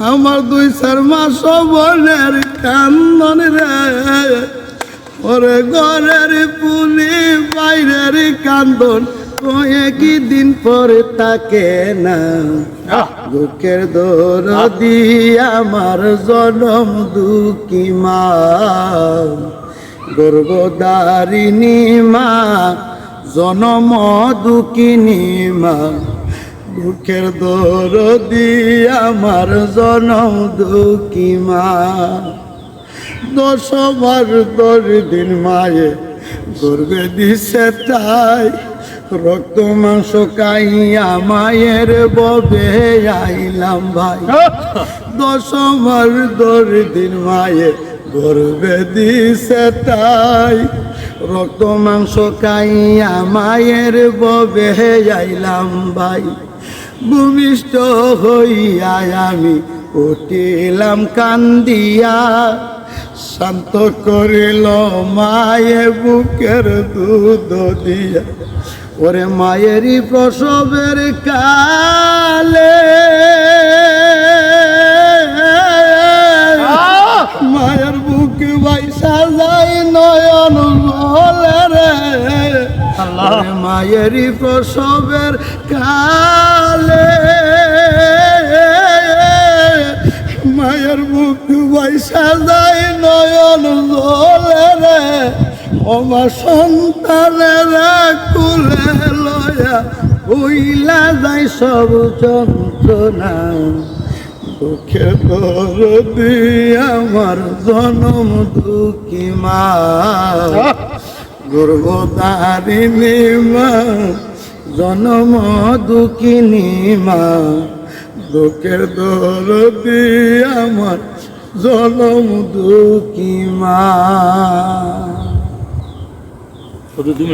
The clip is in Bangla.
আমার 2-4 মাস বোনের কান্দন রে, ওরে ঘরের পুলি বাইরের কান্দন কয়েকই দিন পরে তাকে না। বুকের দরদি আমার জনম দুঃখী মা, গর্ভধারিণী মা, জনম দুঃখিনী মা। বুকের দরদি আমার জনম দুঃখী মা। 10 দিন মায়ে গর্ভে দিছে তাই, রক্ত মাংস খাইয়া মায়ের ববে আইলাম ভাই। 10 দিন মায়ে গর্ভে দিছে তাই, রক্ত মাংস খাইয়া মায়ের ববে আইলাম ভাই। ভূমিষ্ঠ হইয়া আমি উঠিলাম কান্দিয়া, শান্ত করিল মায়ে বুকের দুধ দিয়া। ওরে মায়েরই প্রসবের কালে মায়ের বুকে বাইসা যায় নয়ন জলে রে। মায়েরই প্রসবের কালে মায়ের বুকে বাইসা যায় নয়ন জলে রে। আমার সন্তানেরা কুলে লয়া হইলা যায় সব যন্ত্রণা। দুঃখের দরদি আমার জনম দুঃখী মা, গর্ভধারিণী মা, জনম দুঃখিনী মা। দুঃখের দরদি আমার জনম দুঃখী মা। তুমি